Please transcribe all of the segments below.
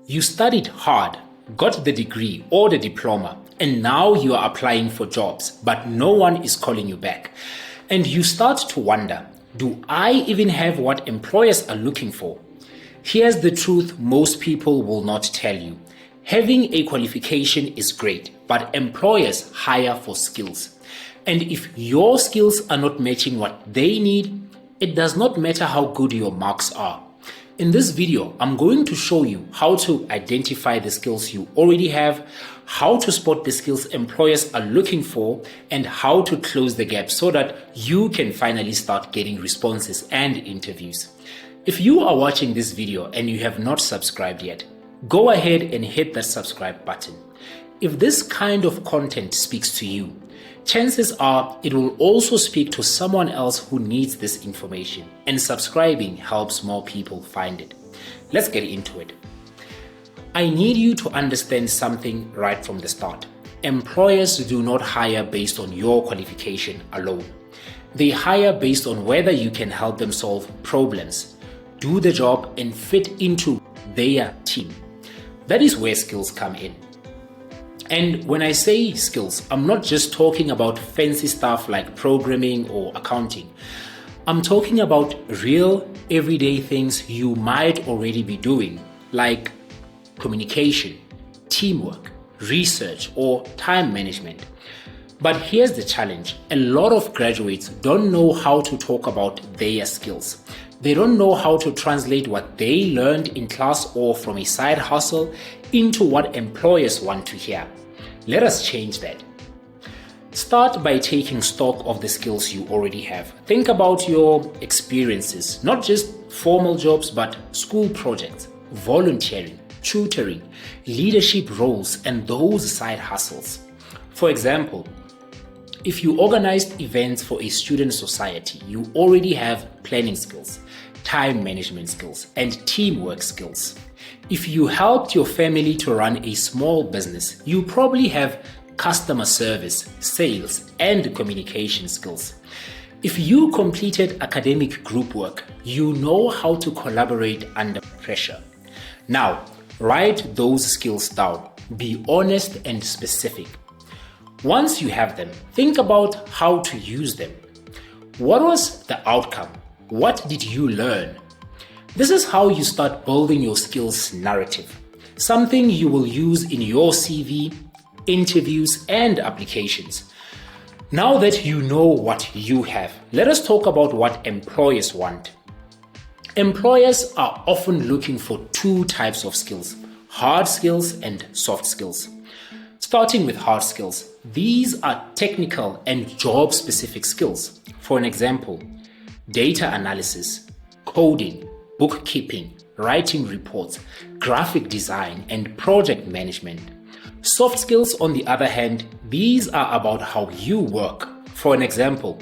You studied hard, got the degree or the diploma, and now you are applying for jobs, but no one is calling you back. And you start to wonder, do I even have what employers are looking for? Here's the truth most people will not tell you. Having a qualification is great, but employers hire for skills. And if your skills are not matching what they need, it does not matter how good your marks are. In this video, I'm going to show you how to identify the skills you already have, how to spot the skills employers are looking for, and how to close the gap so that you can finally start getting responses and interviews. If you are watching this video and you have not subscribed yet, go ahead and hit that subscribe button. If this kind of content speaks to you, chances are it will also speak to someone else who needs this information, and subscribing helps more people find it. Let's get into it. I need you to understand something right from the start. Employers do not hire based on your qualification alone. They hire based on whether you can help them solve problems, do the job, and fit into their team. That is where skills come in. And when I say skills, I'm not just talking about fancy stuff like programming or accounting. I'm talking about real, everyday things you might already be doing, like communication, teamwork, research, or time management. But here's the challenge. A lot of graduates don't know how to talk about their skills. They don't know how to translate what they learned in class or from a side hustle into what employers want to hear. Let us change that. Start by taking stock of the skills you already have. Think about your experiences, not just formal jobs, but school projects, volunteering, tutoring, leadership roles, and those side hustles. For example, if you organized events for a student society, you already have planning skills, time management skills, and teamwork skills. If you helped your family to run a small business, you probably have customer service, sales, and communication skills. If you completed academic group work, you know how to collaborate under pressure. Now, write those skills down. Be honest and specific. Once you have them, think about how to use them. What was the outcome? What did you learn? This is how you start building your skills narrative, something you will use in your CV, interviews, and applications. Now that you know what you have, let us talk about what employers want. Employers are often looking for two types of skills, hard skills and soft skills. Starting with hard skills, these are technical and job-specific skills. For an example, data analysis, coding, bookkeeping, writing reports, graphic design, and project management. Soft skills, on the other hand, these are about how you work. For an example,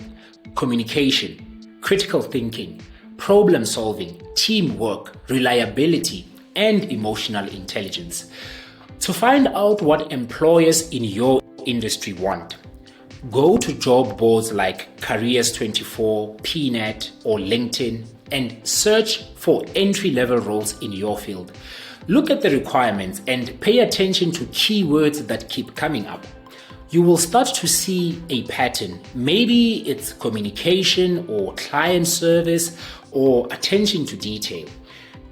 communication, critical thinking, problem solving, teamwork, reliability, and emotional intelligence. To find out what employers in your industry want, go to job boards like Careers24, PNet, or LinkedIn and search for entry-level roles in your field. Look at the requirements and pay attention to keywords that keep coming up. You will start to see a pattern. Maybe it's communication or client service or attention to detail.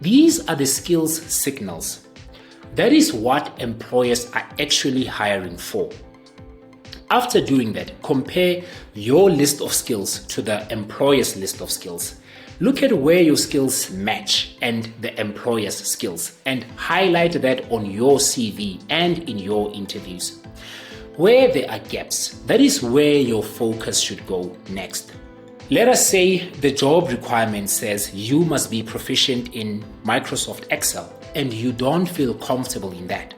These are the skills signals. That is what employers are actually hiring for. After doing that, compare your list of skills to the employer's list of skills. Look at where your skills match and the employer's skills, and highlight that on your CV and in your interviews. Where there are gaps, that is where your focus should go next. Let us say the job requirement says you must be proficient in Microsoft Excel, and you don't feel comfortable in that.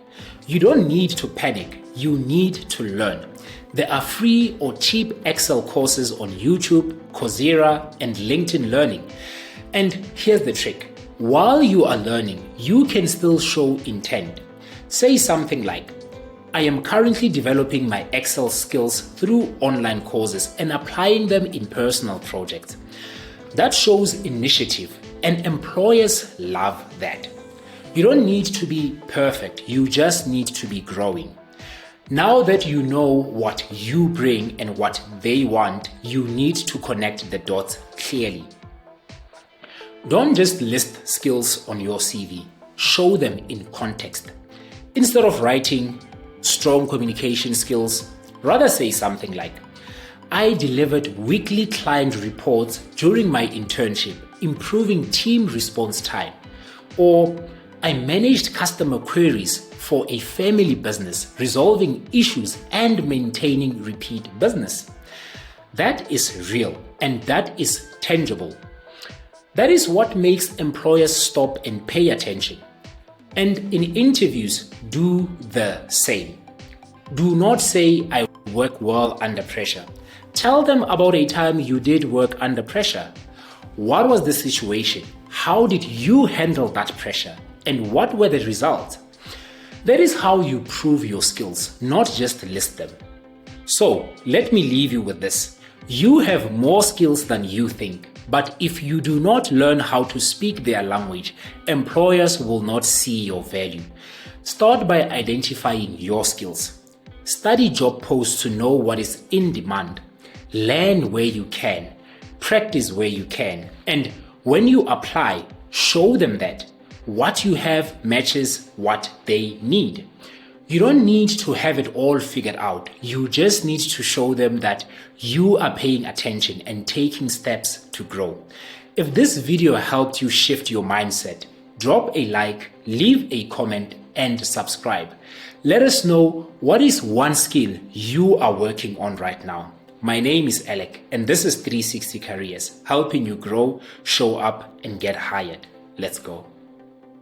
You don't need to panic, you need to learn. There are free or cheap Excel courses on YouTube, Coursera, and LinkedIn Learning. And here's the trick. While you are learning, you can still show intent. Say something like, I am currently developing my Excel skills through online courses and applying them in personal projects. That shows initiative, and employers love that. You don't need to be perfect, you just need to be growing. Now that you know what you bring and what they want, you need to connect the dots clearly. Don't just list skills on your CV, show them in context. Instead of writing strong communication skills, rather say something like, I delivered weekly client reports during my internship, improving team response time. Or I managed customer queries for a family business, resolving issues and maintaining repeat business. That is real and that is tangible. That is what makes employers stop and pay attention. And in interviews, do the same. Do not say, I work well under pressure. Tell them about a time you did work under pressure. What was the situation? How did you handle that pressure? And what were the results? That is how you prove your skills, not just list them. So, let me leave you with this. You have more skills than you think, but if you do not learn how to speak their language, employers will not see your value. Start by identifying your skills. Study job posts to know what is in demand. Learn where you can. Practice where you can. And when you apply, show them that what you have matches what they need. You don't need to have it all figured out. You just need to show them that you are paying attention and taking steps to grow. If this video helped you shift your mindset, drop a like, leave a comment, and subscribe. Let us know what is one skill you are working on right now. My name is Alec, and this is 360 Careers, helping you grow, show up, and get hired. Let's go.